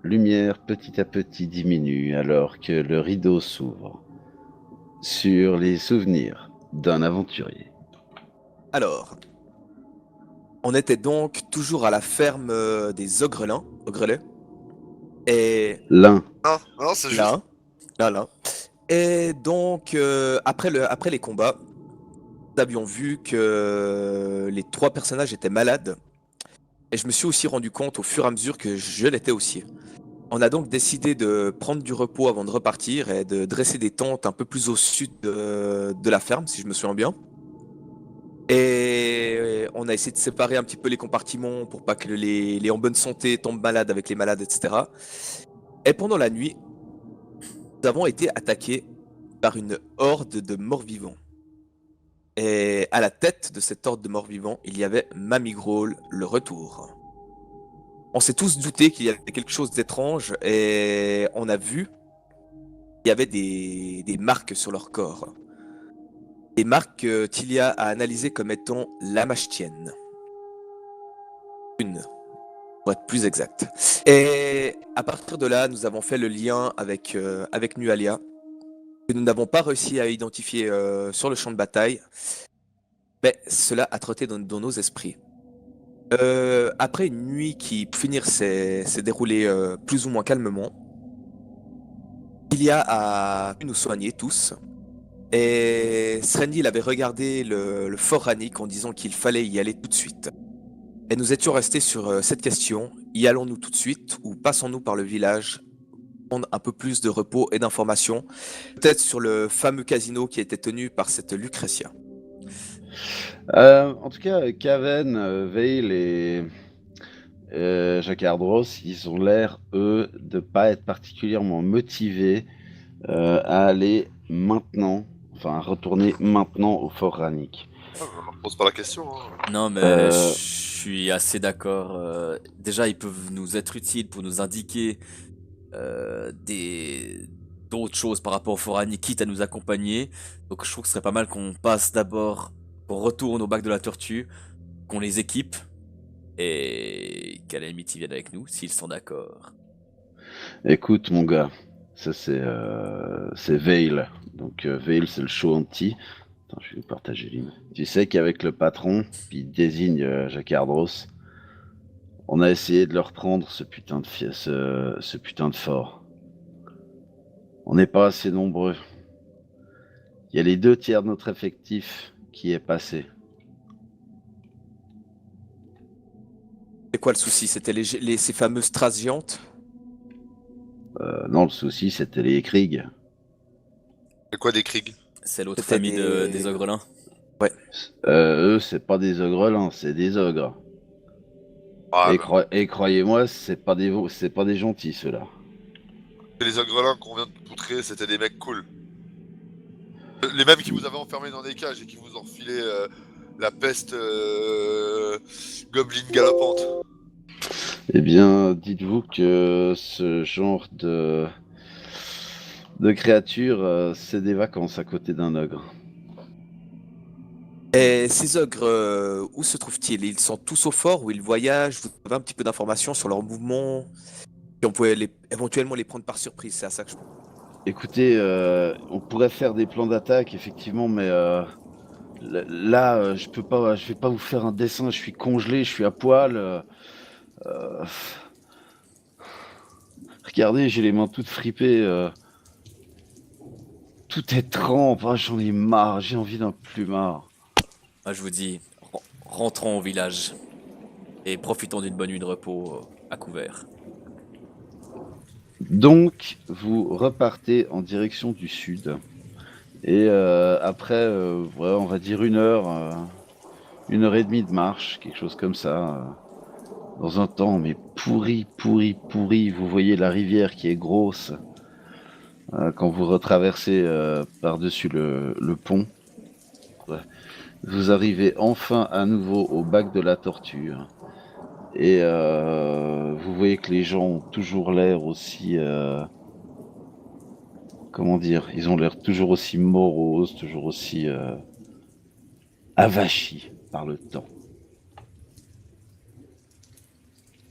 lumière petit à petit diminue alors que le rideau s'ouvre sur les souvenirs d'un aventurier. Alors, on était donc toujours à la ferme des Ogrelets, et L'un, Non, non, c'est juste. là, là. Et donc, après les combats, nous avions vu que les trois personnages étaient malades, et je me suis aussi rendu compte au fur et à mesure que je l'étais aussi. On a donc décidé de prendre du repos avant de repartir et de dresser des tentes un peu plus au sud de la ferme, si je me souviens bien. Et on a essayé de séparer un petit peu les compartiments pour pas que les en bonne santé tombent malades avec les malades, etc. Et pendant la nuit, nous avons été attaqués par une horde de morts-vivants. Et à la tête de cette horde de morts-vivants, il y avait Mamie Grawl, le retour. On s'est tous douté qu'il y avait quelque chose d'étrange et on a vu qu'il y avait des marques sur leur corps. Des marques que Tilia a analysées comme étant lamachtiennes. Une, pour être plus exact. Et à partir de là, nous avons fait le lien avec Nualia, que nous n'avons pas réussi à identifier sur le champ de bataille, mais cela a trotté dans nos esprits. Après une nuit qui, pour finir, s'est déroulée plus ou moins calmement, Tilia a pu nous soigner tous. Et Srendil avait regardé le fort Rannick en disant qu'il fallait y aller tout de suite. Et nous étions restés sur cette question, y allons-nous tout de suite ou passons-nous par le village pour prendre un peu plus de repos et d'informations, peut-être sur le fameux casino qui était tenu par cette Lucretia. en tout cas, Caven, Veil et Jacques Ardros, ils ont l'air, eux, de pas être particulièrement motivés à aller maintenant, enfin à retourner maintenant au Fort Rannick. Ah, on leur pose pas la question, hein. Non, mais je Euh, suis assez d'accord. Déjà, ils peuvent nous être utiles pour nous indiquer des d'autres choses par rapport au Forani, quitte à nous accompagner. Donc, je trouve que ce serait pas mal qu'on passe d'abord, qu'on retourne au bac de la tortue, qu'on les équipe et qu'à la limite ils viennent avec nous s'ils sont d'accord. Écoute, mon gars, ça c'est Veil. Donc Veil, c'est le show anti. Attends, je vais vous partager l'image. Tu sais qu'avec le patron, puis il désigne Jacques Ardros, on a essayé de leur prendre ce putain de fort. On n'est pas assez nombreux. Il y a les 2 tiers de notre effectif qui est passé. C'est quoi le souci? C'était ces fameuses strass géantes? Non, le souci, c'était les Krieg. C'est quoi des Krieg? C'est l'autre C'était famille des des... Ogrelins. Ouais. Eux, c'est pas des ogres, c'est des ogres. Ah, Et, bah, et croyez-moi, c'est pas des gentils, ceux-là. les Ogrelins qu'on vient de poutrer, c'était des mecs cool. Les mêmes qui vous avaient enfermé dans des cages et qui vous ont refilé la peste gobeline galopante. Eh bien, dites-vous que ce genre de créatures, c'est des vacances à côté d'un ogre. Et ces ogres, où se trouvent-ils? Ils sont tous au fort ou ils voyagent? Vous avez un petit peu d'informations sur leurs mouvements? Et on pouvait éventuellement les prendre par surprise, c'est à ça que je... Écoutez, on pourrait faire des plans d'attaque, effectivement, mais là, je vais pas vous faire un dessin. Je suis congelé, je suis à poil. Euh, regardez, j'ai les mains toutes fripées. Tout est trempe. Ah, j'en ai marre. J'ai envie d'un plumard. Moi, je vous dis, rentrons au village et profitons d'une bonne nuit de repos à couvert. Donc, vous repartez en direction du sud. Et après, ouais, on va dire 1 heure et demie de marche, quelque chose comme ça. Dans un temps, mais pourri, pourri, pourri. Vous voyez la rivière qui est grosse quand vous retraversez par-dessus le pont. Ouais. Vous arrivez enfin à nouveau au bac de la tortue. Et vous voyez que les gens ont toujours l'air aussi... comment dire? Ils ont l'air toujours aussi moroses, toujours aussi avachis par le temps.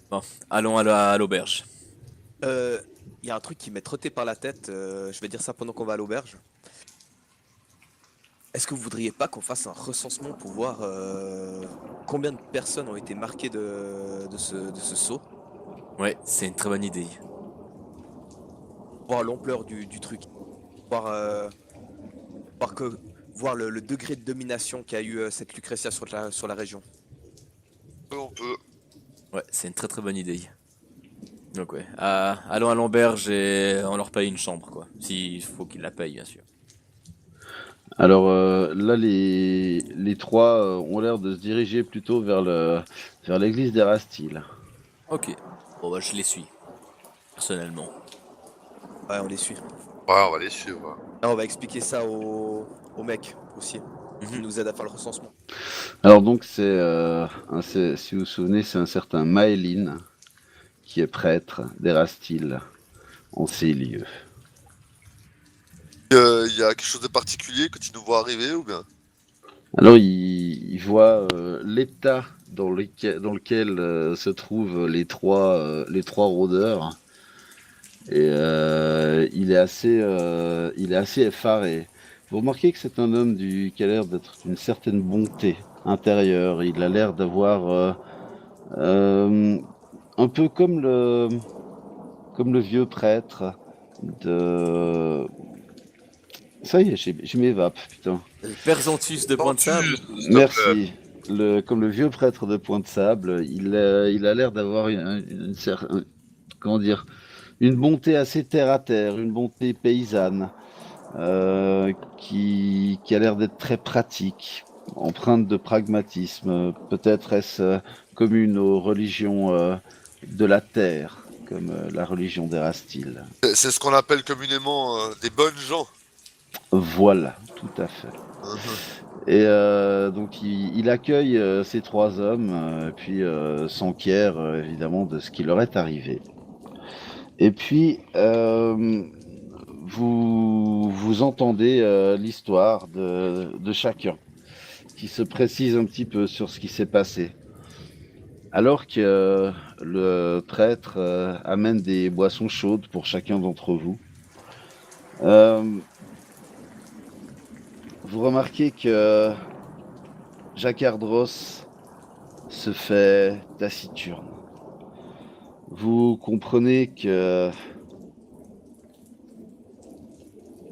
Bon, allons à l'auberge. Il y a un truc qui m'est trotté par la tête, je vais dire ça pendant qu'on va à l'auberge. Est-ce que vous voudriez pas qu'on fasse un recensement pour voir combien de personnes ont été marquées de ce saut? Ouais, c'est une très bonne idée. Voir l'ampleur du truc, voir, voir, voir le degré de domination qu'a eu cette Lucretia sur la région. On peut. Ouais, c'est une très très bonne idée. Donc ouais, allons à l'auberge et on leur paye une chambre, quoi. S'il faut qu'ils la payent, bien sûr. Alors là, les trois ont l'air de se diriger plutôt vers l'église d'Erastyle. Ok. Bon bah je les suis, personnellement. Ouais, on les suit. Ouais, on va les suivre. Là, on va expliquer ça aux mecs aussi, qui Mhm. nous aident à faire le recensement. Alors donc, si vous vous souvenez, c'est un certain Maëlyn qui est prêtre d'Erastyle en ces lieux. Il y a quelque chose de particulier que tu nous vois arriver ou bien? Alors, il voit l'état dans lequel se trouvent les trois rôdeurs et il est assez effaré. Vous remarquez que c'est un homme qui a l'air d'être d'une certaine bonté intérieure. Il a l'air d'avoir euh, un peu comme le vieux prêtre de... Ça y est, je m'évape, putain. Persantus de Point de Sable. S'il te plaît. Merci. Comme le vieux prêtre de Pointe-Sable, il a l'air d'avoir comment dire, une bonté assez terre à terre, une bonté paysanne, qui a l'air d'être très pratique, empreinte de pragmatisme. Peut-être est-ce commune aux religions de la terre, comme la religion d'Erastyle. C'est ce qu'on appelle communément des bonnes gens. Voilà, tout à fait. Et donc il accueille ces trois hommes, puis s'enquiert évidemment de ce qui leur est arrivé. Et puis vous entendez l'histoire de chacun, qui se précise un petit peu sur ce qui s'est passé. Alors que le prêtre amène des boissons chaudes pour chacun d'entre vous, vous remarquez que Jacques Ardros se fait taciturne. Vous comprenez que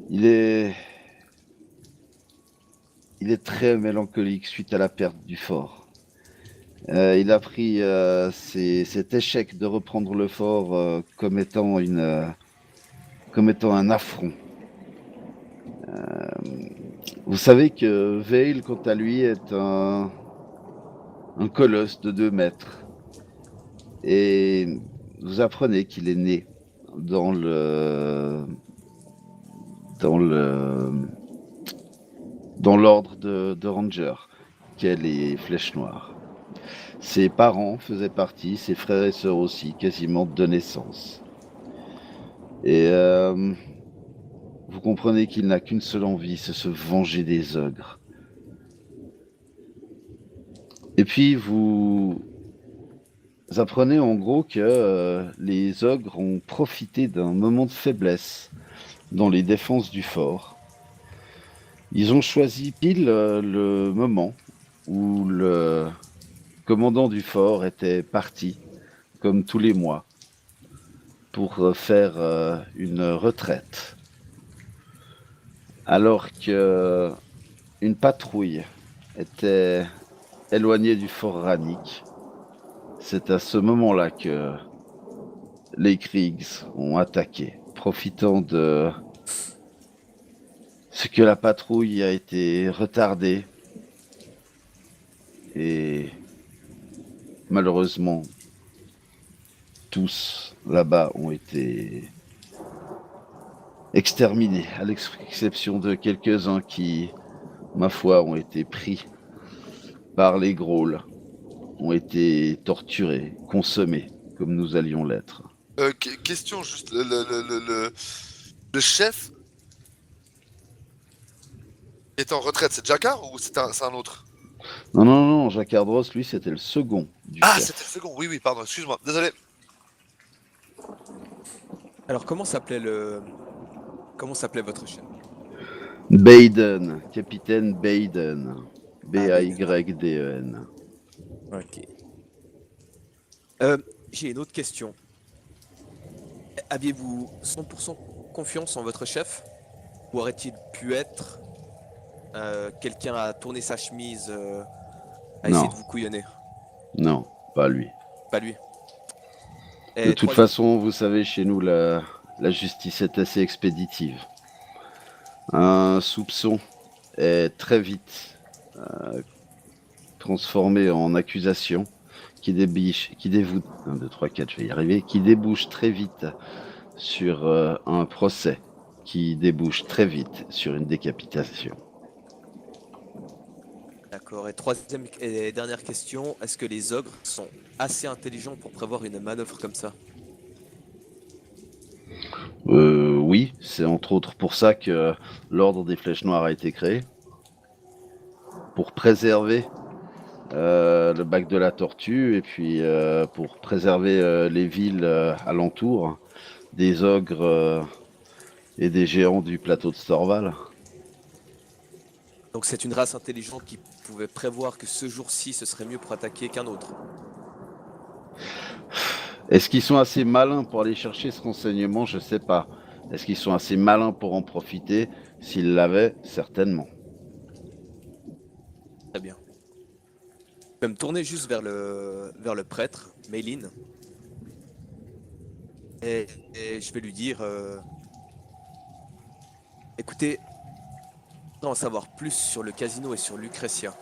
il est très mélancolique suite à la perte du fort. Il a pris cet échec de reprendre le fort comme étant un affront. Vous savez que Veil, quant à lui, est un colosse de 2 mètres. Et vous apprenez qu'il est né dans l'ordre de Ranger, qu'est les Flèches Noires. Ses parents faisaient partie, ses frères et sœurs aussi, quasiment de naissance. Et vous comprenez qu'il n'a qu'une seule envie, c'est se venger des ogres. Et puis vous apprenez en gros que les ogres ont profité d'un moment de faiblesse dans les défenses du fort. Ils ont choisi pile le moment où le commandant du fort était parti, comme tous les mois, pour faire une retraite. Alors que une patrouille était éloignée du fort Rannick, c'est à ce moment-là que les Kriegs ont attaqué, profitant de ce que la patrouille a été retardée. Et malheureusement, tous là-bas ont été exterminés, à l'exception de quelques-uns qui, ma foi, ont été pris par les Grolls, ont été torturés, consommés, comme nous allions l'être. Question juste, le chef est en retraite, c'est Jakar ou c'est un autre? Non, Jacques Ardros, lui, c'était le second du Ah, chef. c'était le second, oui, pardon, excuse-moi, désolé. Alors, comment s'appelait votre chien? Baden, capitaine Baden. Baden. Bayden. Ok. J'ai une autre question. Aviez-vous 100% confiance en votre chef? Ou aurait-il pu être quelqu'un à tourner sa chemise, à essayer Non, de vous couillonner? non, pas lui. Pas lui. De Et toute troisième. façon, vous savez, chez nous, la justice est assez expéditive. Un soupçon est très vite transformé en accusation qui dévoue, 1, 2, 3, 4, je vais y arriver, qui débouche très vite sur un procès, qui débouche très vite sur une décapitation. D'accord. Et troisième et dernière question, est-ce que les ogres sont assez intelligents pour prévoir une manœuvre comme ça? Oui, c'est entre autres pour ça que l'ordre des Flèches Noires a été créé, pour préserver le bac de la Tortue et puis pour préserver les villes alentours des ogres et des géants du plateau de Storval. Donc c'est une race intelligente qui pouvait prévoir que ce jour-ci ce serait mieux pour attaquer qu'un autre. Est-ce qu'ils sont assez malins pour aller chercher ce renseignement? Je sais pas. Est-ce qu'ils sont assez malins pour en profiter? S'ils l'avaient, certainement. Très bien. Je vais me tourner juste vers le prêtre, Méline. Et je vais lui dire, écoutez, j'aimerais en savoir plus sur le casino et sur Lucretia.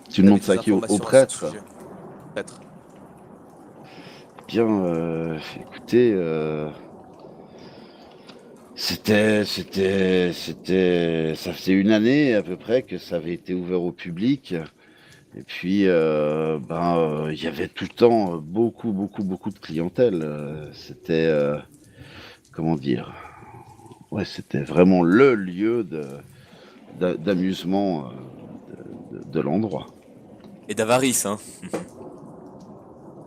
Tu Vous avez demandes des ça à qui? Au informations à ce prêtre? sujet? Prêtre. Bien, écoutez, ça faisait une année à peu près que ça avait été ouvert au public. Et puis, il y avait tout le temps beaucoup de clientèle. C'était, comment dire, ouais, c'était vraiment le lieu d'amusement de l'endroit. Et d'avarice, hein.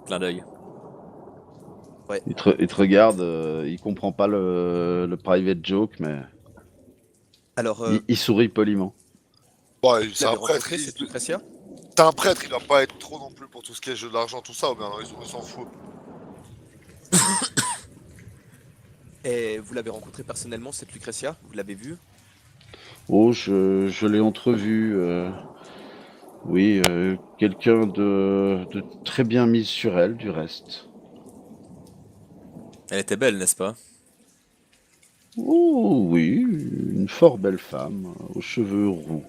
Clin d'œil. Ouais. Il te regarde, il comprend pas le private joke, mais Alors, il sourit poliment. Ouais, vous c'est un l'avez prêtre. rencontré, cette Lucretia? T'es un prêtre, il doit pas être trop non plus pour tout ce qui est jeu d'argent, tout ça, ou bien alors on s'en fout. Et vous l'avez rencontré personnellement, cette Lucretia? Vous l'avez vue? Oh, je l'ai entrevu. Oui, quelqu'un de très bien mise sur elle, du reste. Elle était belle, n'est-ce pas? Oh oui, une fort belle femme, aux cheveux roux,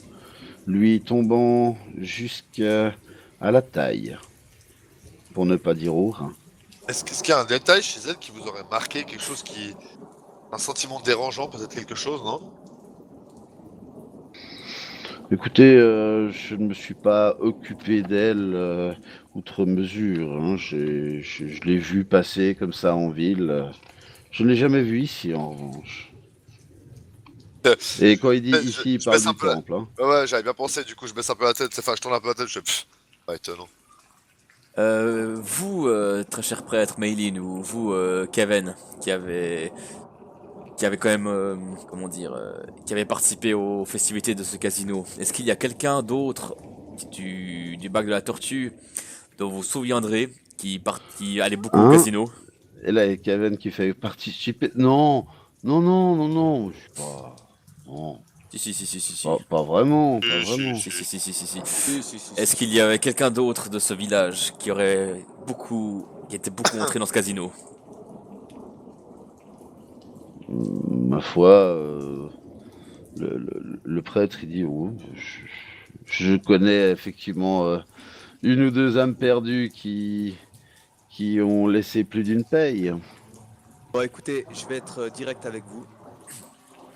lui tombant jusqu'à la taille, pour ne pas dire au rein. Est-ce qu'il y a un détail chez elle qui vous aurait marqué, quelque chose qui... Un sentiment dérangeant, peut-être quelque chose, non? Écoutez, je ne me suis pas occupé d'elle outre mesure, hein. Je l'ai vue passer comme ça en ville. Je ne l'ai jamais vue ici, en revanche. Euh, Et quand il dit je ici, il je parle baisse un du peu la... temple, hein. Ouais, j'avais bien pensé, du coup, je baisse un peu la tête, enfin, je tourne un peu la tête, je fais... Pff, ouais, étonnant. Vous, très cher prêtre Maylin, ou vous, Kevin, qui avait quand même, comment dire, qui avait participé aux festivités de ce casino. Est-ce qu'il y a quelqu'un d'autre du bac de la Tortue dont vous vous souviendrez qui allait beaucoup au Hein? casino? Et là, il y a Kevin qui fait participer. Non, non, je suis pas. Non, Si. pas vraiment, pas Si, si, vraiment. si. Si. Si, si, si, Est-ce si. qu'il y avait quelqu'un d'autre de ce village qui était beaucoup entré dans ce casino? Ma foi, le prêtre, il dit oui, je connais effectivement une ou deux âmes perdues qui ont laissé plus d'une paye. Bon, écoutez, je vais être direct avec vous.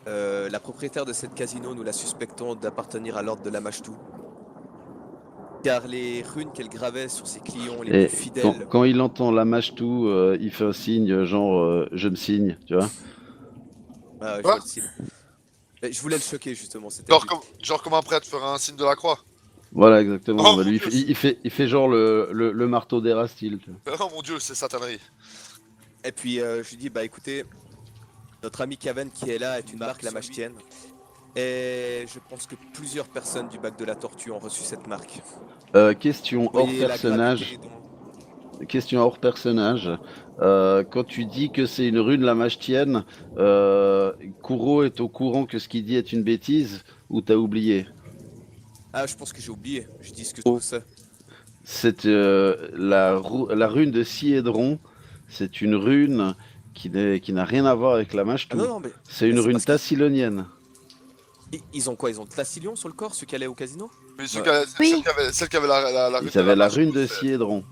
La propriétaire de cette casino, nous la suspectons d'appartenir à l'ordre de la Machtou. Car les runes qu'elle gravait sur ses clients les plus Et fidèles. quand il entend la mâche tout, il fait un signe, genre je me signe, tu vois. Ah, je Quoi? vois le signe. Je voulais le choquer justement, c'était le Genre but. comme un prêtre ferait un signe de la croix. Voilà, exactement. Oh Bah, mon lui, dieu, il fait genre le marteau d'Erastil, tu vois. oh mon dieu, c'est satanerie. Et puis je lui dis, bah écoutez, notre ami Kaven qui est là est une marque la Machetienne. Et je pense que plusieurs personnes du bac de la tortue ont reçu cette marque. Question Vous hors voyez la personnage. gravité Question hors personnage. Quand tu dis que c'est une rune la Machetienne, Kuro est au courant que ce qu'il dit est une bêtise ou t'as oublié? Ah, je pense que j'ai oublié. Je dis ce que je sais. C'est la rune de Siedron. C'est une rune qui n'a rien à voir avec la Ah Machtou. non, non, mais C'est une c'est rune parce qu'ils- tassilonienne. ils ont quoi? Ils ont Tlassilion sur le corps, ceux qui allaient au casino? Mais Oui. celle qui avait la rune Ils avaient la Machtou, rune de c'est- Siedron.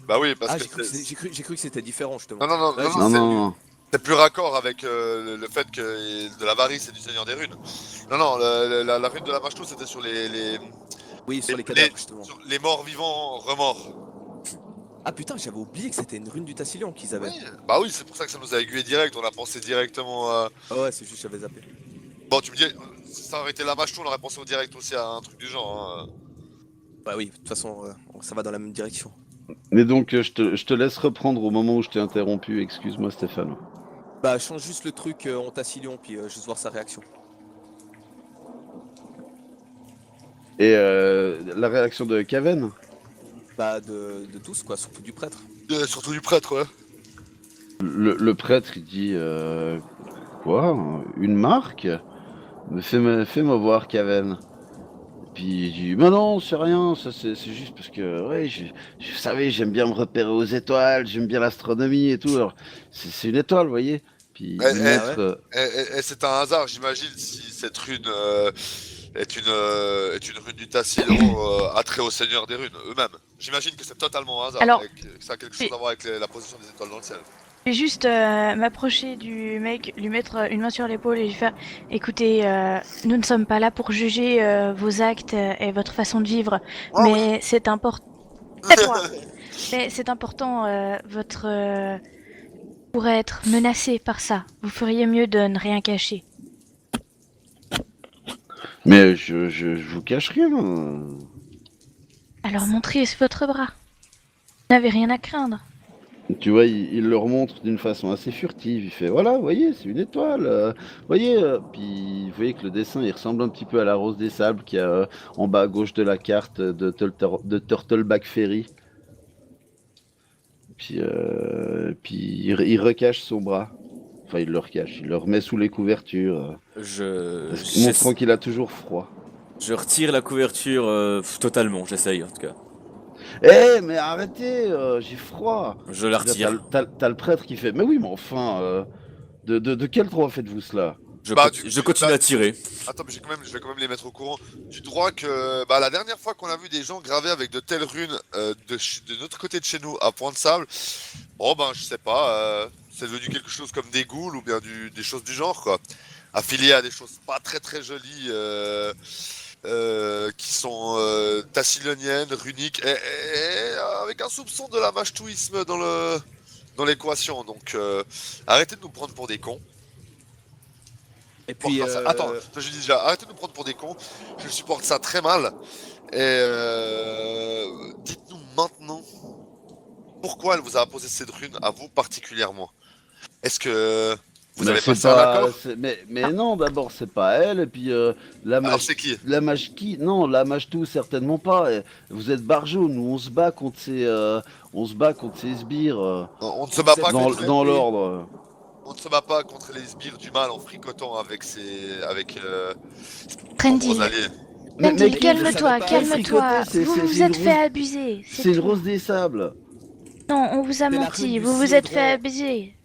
Bah oui, parce Ah, que j'ai cru que c'était différent, justement. Non, non, non, Ouais, non, j'ai- non, Non, c'est- non, non. c'est plus raccord avec le fait que de l'avarice et du Seigneur des Runes. Non, non, la rune de la Machtou, c'était sur Oui, sur les les- cadavres, justement. sur les morts vivants remords. Ah putain, j'avais oublié que c'était une rune du Tassilion qu'ils avaient. Oui, bah oui, c'est pour ça que ça nous a aiguillé direct. On a pensé directement à. Ah ouais, c'est juste j'avais zappé. Bon, tu me dis, si ça aurait été la Machtou, on aurait pensé au direct aussi à un truc du genre. Hein. Bah oui, de toute façon, ça va dans la même direction. Mais donc, je te laisse reprendre au moment où je t'ai interrompu. Excuse-moi, Stéphane. Bah, change juste le truc en Tassilion, puis juste voir sa réaction. Et la réaction de Kaven? Bah, de tous, quoi, surtout du prêtre. Surtout du prêtre, ouais. Le prêtre, il dit quoi? Une marque? Mais fais-moi voir, Kaven. Puis il dit, mais non, c'est rien, ça c'est juste parce que, ouais, vous savez, j'aime bien me repérer aux étoiles, j'aime bien l'astronomie et tout. Alors, c'est une étoile, vous voyez? Puis Eh, il eh, montre, Et c'est un hasard, j'imagine, si cette rune est une rune du Tassilo attrait au Seigneur des Runes eux-mêmes. J'imagine que c'est totalement un hasard, Alors, que ça a quelque chose à voir avec la position des étoiles dans le ciel. Je vais juste m'approcher du mec, lui mettre une main sur l'épaule et lui faire écoutez, nous ne sommes pas là pour juger vos actes et votre façon de vivre, Ah mais c'est important. Tais-toi. Mais c'est important, votre pourrait être menacé par ça. Vous feriez mieux de ne rien cacher. mais je vous cache rien. Alors montrez votre bras. Vous n'avez rien à craindre. Tu vois, il leur montre d'une façon assez furtive. Il fait, voilà, vous voyez, c'est une étoile. Vous voyez, puis vous voyez que le dessin, il ressemble un petit peu à la rose des sables qu'il y a en bas à gauche de la carte de Turtleback Ferry. Puis il recache son bras. Enfin, il le recache. Il le remet sous les couvertures. Montrant qu'il a toujours froid. Je retire la couverture totalement, j'essaye en tout cas. Eh, mais arrêtez, j'ai froid. Je la retire. T'as le prêtre qui fait, mais oui, mais enfin, de quel droit faites-vous cela? Je continue à tirer. Attends, mais je vais quand même les mettre au courant. Du droit que la dernière fois qu'on a vu des gens gravés avec de telles runes de notre côté de chez nous à Point de Sable, bon ben je sais pas, c'est devenu quelque chose comme des ghouls ou bien des choses du genre quoi, affiliées à des choses pas très très jolies. Qui sont tassiloniennes, runiques, et avec un soupçon de la machetouisme dans l'équation. Donc arrêtez de nous prendre pour des cons. Et puis, Attends, je dis déjà, arrêtez de nous prendre pour des cons. Je supporte ça très mal. Et dites-nous maintenant pourquoi elle vous a imposé cette rune à vous particulièrement. Est-ce que vous Mais avez c'est passé un accord? mais non, d'abord, c'est pas elle, et puis Alors c'est qui? la mage qui? Non, la mage tout, certainement pas. Et vous êtes barjo, nous on se bat contre ces sbires On ne se bat pas contre dans l'ordre. On ne se bat pas contre les sbires du mal en fricotant avec Trendy. nos alliés. Trendy, qui- calme-toi, ça calme-toi. c'est- Vous c'est vous une êtes fait rose- abuser. C'est une tout. rose des sables. Non, on vous a C'est la menti. rune du Vous vous êtes fait Cidron. abuser.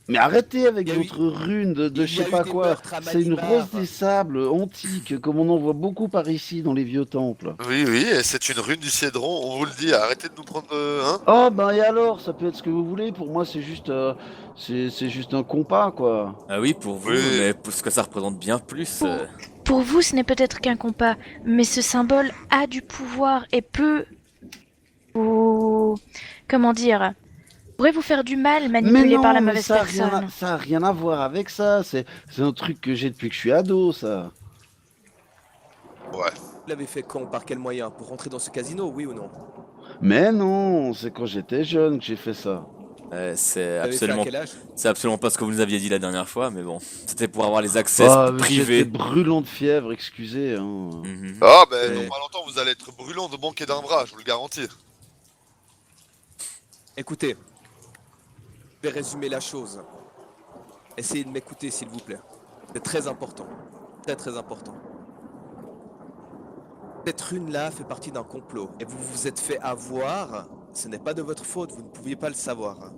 Mais arrêtez avec Il y a eu- votre rune de il y je a sais eu pas des quoi. meurtres à C'est une Malibar. rose des sables antique, comme on en voit beaucoup par ici dans les vieux temples. Oui, et c'est une rune du Cédron, on vous le dit, arrêtez de nous prendre hein. Oh ben et alors, ça peut être ce que vous voulez. Pour moi, c'est juste un compas quoi. Ah oui, pour vous, Oui. mais pour ce que ça représente bien plus. Pour vous, ce n'est peut-être qu'un compas, mais ce symbole a du pouvoir et peut vous... Comment dire, pourrait vous faire du mal manipulé par la mais mauvaise ça a personne. ça a rien à voir avec ça. C'est un truc que j'ai depuis que je suis ado, ça. Ouais. vous l'avez fait quand? Par quel moyen? Pour rentrer dans ce casino, oui ou non? Mais non, c'est quand j'étais jeune que j'ai fait ça. Vous avez fait à quel âge? c'est absolument pas ce que vous nous aviez dit la dernière fois, mais bon, c'était pour avoir les accès Ah, mais privés. j'étais brûlant de fièvre, excusez. Hein. Mhm. Ah, ben, Mais- dans pas longtemps, vous allez être brûlant de manquer d'un bras, je vous le garantis. Écoutez, je vais résumer la chose. Essayez de m'écouter, s'il vous plaît. C'est très important. Très très important. Cette rune-là fait partie d'un complot. Et vous vous êtes fait avoir. Ce n'est pas de votre faute, vous ne pouviez pas le savoir.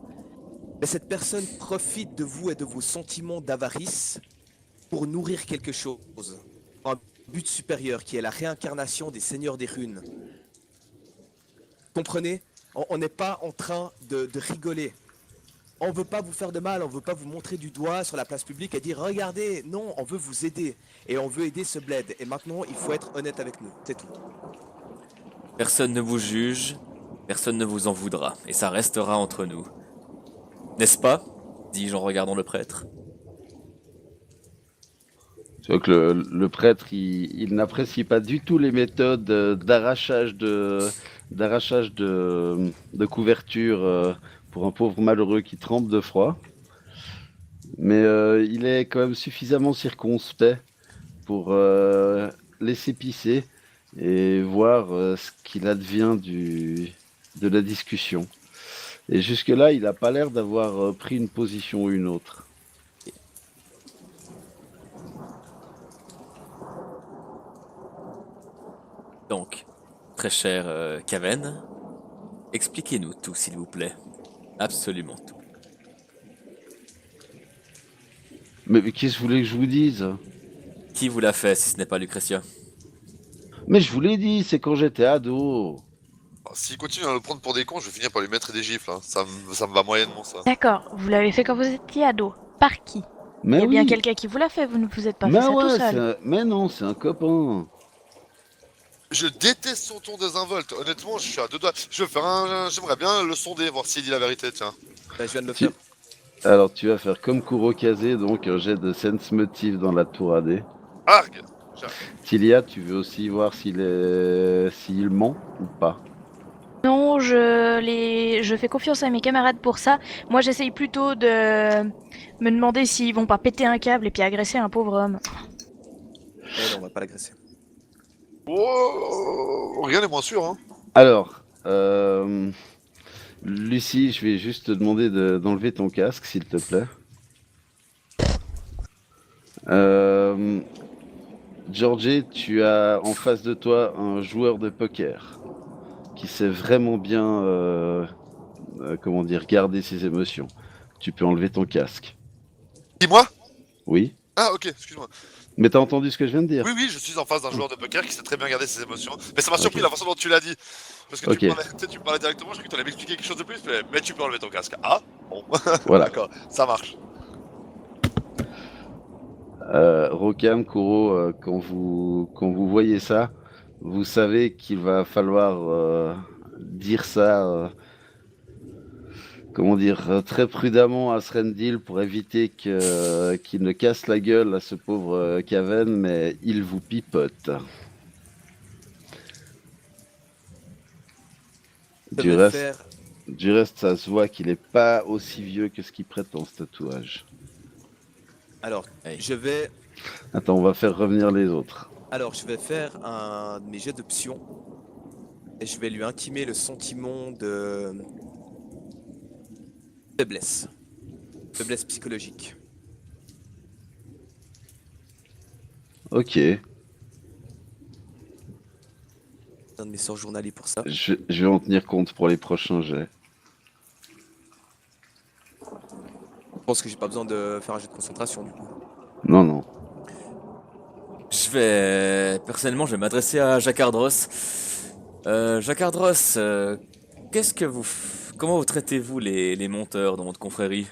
Mais cette personne profite de vous et de vos sentiments d'avarice pour nourrir quelque chose. Un but supérieur qui est la réincarnation des seigneurs des runes. Comprenez? On n'est pas en train de rigoler. On veut pas vous faire de mal, on veut pas vous montrer du doigt sur la place publique et dire regardez, non, on veut vous aider. Et on veut aider ce bled. Et maintenant, il faut être honnête avec nous, c'est tout. Personne ne vous juge, personne ne vous en voudra, et ça restera entre nous. N'est-ce pas? Dis-je en regardant le prêtre. Tu vois que le prêtre, il n'apprécie pas du tout les méthodes d'arrachage de couverture pour un pauvre malheureux qui tremble de froid. Mais il est quand même suffisamment circonspect pour laisser pisser et voir ce qu'il advient de la discussion. Et jusque-là, il n'a pas l'air d'avoir pris une position ou une autre. Donc, très cher Caven, expliquez-nous tout, s'il vous plaît. Absolument tout. Mais qu'est-ce que vous voulez que je vous dise? Qui vous l'a fait, si ce n'est pas Lucretia? Mais je vous l'ai dit, c'est quand j'étais ado. Alors, s'il continue à le prendre pour des cons, je vais finir par lui mettre des gifles. Hein. Ça me va moyennement, ça. D'accord, vous l'avez fait quand vous étiez ado. Par qui? Mais Il y a oui. bien quelqu'un qui vous l'a fait, vous ne vous êtes pas Mais fait ça tout ouais, seul. mais non, c'est un copain. Je déteste son ton désinvolte. Honnêtement, je suis à deux doigts. J'aimerais bien le sonder, voir s'il dit la vérité, tiens. Bah, je viens de le Tu- faire. Alors tu vas faire comme Kurokaze, donc un jet de sense motive dans la tour AD. Argue. Tilia, tu veux aussi voir s'il ment ou pas? Non, je fais confiance à mes camarades pour ça. Moi, j'essaye plutôt de me demander s'ils vont pas péter un câble et puis agresser un pauvre homme. Eh non, on va pas l'agresser. Oh, rien n'est moins sûr, hein. Alors, Lucie, je vais juste te demander d'enlever ton casque, s'il te plaît. Georgie, tu as en face de toi un joueur de poker qui sait vraiment bien, comment dire, garder ses émotions. Tu peux enlever ton casque. Dis-moi. Oui? Ah, ok, excuse-moi. Mais t'as entendu ce que je viens de dire? Oui, oui, je suis en face d'un joueur de poker qui sait très bien garder ses émotions. Mais ça m'a surpris Ok. la façon dont tu l'as dit. Parce que Ok. tu me parlais directement, je croyais que tu allais m'expliquer quelque chose de plus, mais tu peux enlever ton casque. Ah, bon. Voilà. D'accord, ça marche. Rokam, Kuro, quand vous voyez ça, vous savez qu'il va falloir dire ça, comment dire, très prudemment à Srendil pour éviter qu'il ne casse la gueule à ce pauvre Kaven, mais il vous pipote. Je Du vais reste, faire. du reste, ça se voit qu'il n'est pas aussi vieux que ce qu'il prétend, ce tatouage. Alors, Hey. je vais. Attends, on va faire revenir les autres. Alors, je vais faire un de mes jets d'options. Et je vais lui intimer le sentiment de. Faiblesse. Faiblesse psychologique. Ok, Un de mes sorts journaliers pour ça. je vais en tenir compte pour les prochains jets. Je pense que j'ai pas besoin de faire un jet de concentration du coup. Non, non. Personnellement, je vais m'adresser à Jacardros. Jacardros, comment vous traitez-vous les monteurs dans votre confrérie?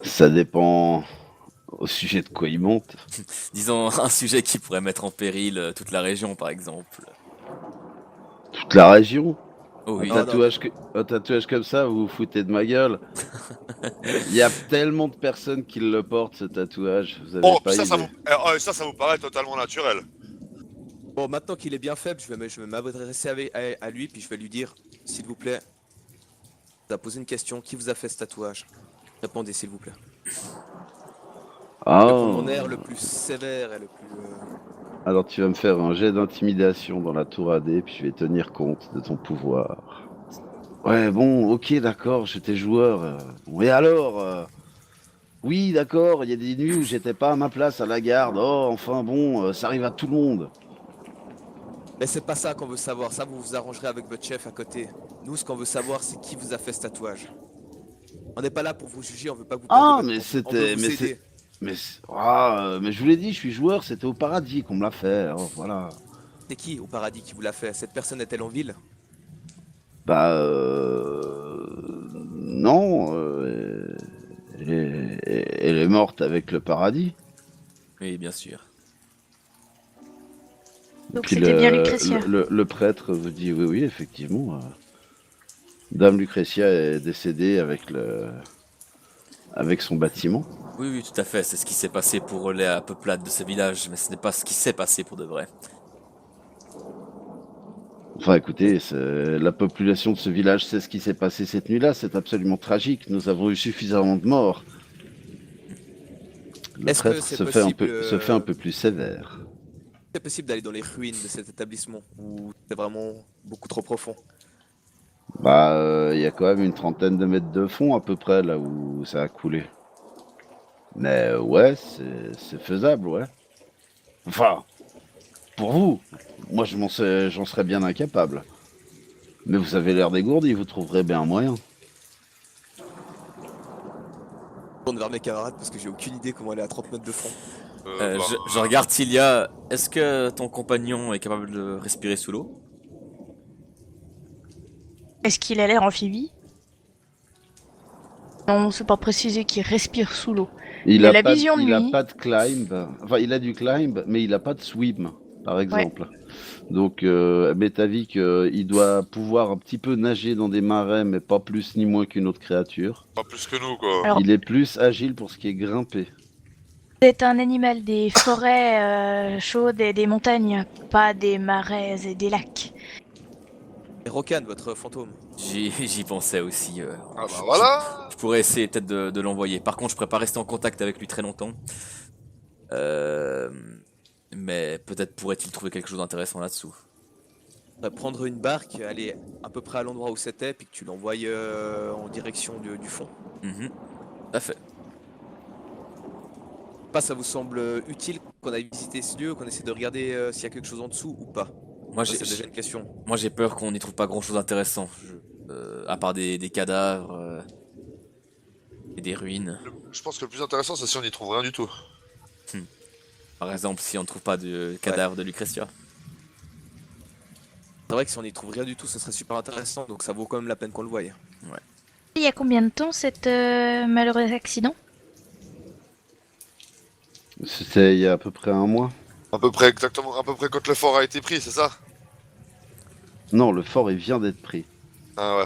Ça dépend au sujet de quoi ils montent. Disons un sujet qui pourrait mettre en péril toute la région, par exemple. Toute la région. Oh oui. Un tatouage comme ça, vous vous foutez de ma gueule. Il y a tellement de personnes qui le portent, ce tatouage. Vous avez Oh, pas ça idée. ça vous paraît totalement naturel. Bon, maintenant qu'il est bien faible, je vais m'adresser à lui, puis je vais lui dire s'il vous plaît, vous a posé une question. Qui vous a fait ce tatouage? Répondez, s'il vous plaît. Ah, Mon air le plus sévère et le plus... alors tu vas me faire un jet d'intimidation dans la tour AD, puis je vais tenir compte de ton pouvoir. Ouais, bon, ok, d'accord, j'étais joueur. Bon, et alors oui, d'accord, il y a des nuits où j'étais pas à ma place à la garde. Oh, enfin bon, ça arrive à tout le monde. Mais c'est pas ça qu'on veut savoir. Ça, vous vous arrangerez avec votre chef à côté. Nous, ce qu'on veut savoir, c'est qui vous a fait ce tatouage. On n'est pas là pour vous juger, on veut pas que vous perdiez Ah, votre mais temps. On veut c'était, vous aider. mais je vous l'ai dit, je suis joueur, c'était au paradis qu'on me l'a fait. Oh, voilà. C'est qui au paradis qui vous l'a fait? Cette personne est-elle en ville? Bah, non, elle est morte avec le paradis. Oui, bien sûr. Donc Puis c'était bien Lucrétia. le prêtre vous dit oui, oui, effectivement. Dame Lucrétia est décédée avec son bâtiment. Oui, oui, tout à fait. C'est ce qui s'est passé pour la peuplade de ce village, mais ce n'est pas ce qui s'est passé pour de vrai. Enfin, écoutez, la population de ce village sait ce qui s'est passé cette nuit-là. C'est absolument tragique. Nous avons eu suffisamment de morts. Le Est-ce que prêtre c'est se fait possible, un peu plus sévère. c'est possible d'aller dans les ruines de cet établissement ou c'est vraiment beaucoup trop profond? Bah, il y a quand même une trentaine de mètres de fond à peu près là où ça a coulé. Mais ouais, c'est faisable, ouais. Enfin, pour vous, moi j'en serais bien incapable. Mais vous avez l'air dégourdi, vous trouverez bien un moyen. Je tourne vers mes camarades parce que j'ai aucune idée comment aller à 30 mètres de fond. Bah, Je regarde Tilia. Est-ce que ton compagnon est capable de respirer sous l'eau? Est-ce qu'il a l'air amphibie? Non, c'est pas précisé qu'il respire sous l'eau. Il a a la pas, vision de il a nuit. pas de climb. Enfin, il a du climb, mais il a pas de swim, par exemple. Donc, m'est avis qu'il doit pouvoir un petit peu nager dans des marais, mais pas plus ni moins qu'une autre créature. pas plus que nous, quoi. Alors- Il est plus agile pour ce qui est grimpé. C'est un animal des forêts chaudes et des montagnes, pas des marais et des lacs. Et Rokan, votre fantôme. J'y pensais aussi. Ah bah voilà. Je pourrais essayer peut-être de l'envoyer. Par contre, je pourrais pas rester en contact avec lui très longtemps. Mais peut-être pourrait-il trouver quelque chose d'intéressant là-dessous. Prendre une barque, aller à peu près à l'endroit où c'était, puis que tu l'envoies en direction du fond. Mhm. Tout à fait. Pas, ça vous semble utile qu'on aille visiter ce lieu, qu'on essaie de regarder s'il y a quelque chose en dessous ou pas? Moi, Ça, c'est déjà une question. moi, j'ai peur qu'on n'y trouve pas grand-chose d'intéressant. À part des cadavres et des ruines. Je pense que le plus intéressant, c'est si on n'y trouve rien du tout. Par exemple, si on ne trouve pas de cadavre de Lucretia. C'est vrai que si on n'y trouve rien du tout, ce serait super intéressant, donc ça vaut quand même la peine qu'on le voie. Il y a combien de temps cet malheureux accident? C'était il y a à peu près un mois. À peu près, exactement, à peu près quand le fort a été pris, c'est ça? Non, le fort, il vient d'être pris. Ah ouais.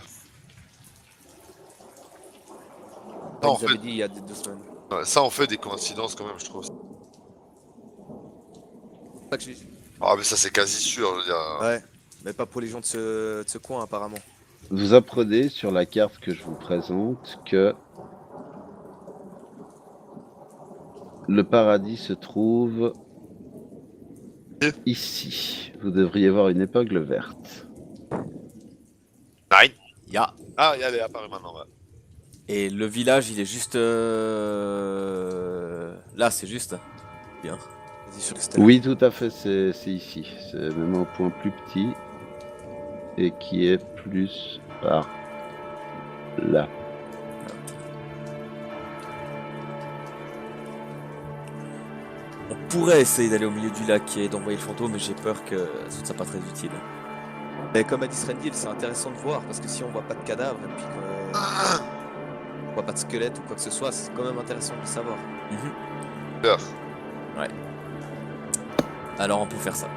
On en nous avait fait- dit il y a 2 semaines. Ouais, ça en fait des coïncidences quand même, je trouve. C'est pas que j'ai- Ah mais ça c'est quasi sûr, je veux dire. Ouais, mais pas pour les gens de ce coin apparemment. Vous apprenez sur la carte que je vous présente que le paradis se trouve ici. Vous devriez voir une épingle verte. Nine. Ya. Ah, elle est apparue maintenant, ouais. Et le village, il est juste là, c'est juste. Bien. Vas-y sur le Oui, tout à fait, c'est ici. C'est même un point plus petit et qui est plus par là. On pourrait essayer d'aller au milieu du lac et d'envoyer le fantôme, mais j'ai peur que ce ne soit pas très utile. Mais comme a dit Srendil, c'est intéressant de voir parce que si on voit pas de cadavre et puis qu'on voit pas de squelette ou quoi que ce soit, c'est quand même intéressant de le savoir. Mhm. Super. Alors on peut faire ça.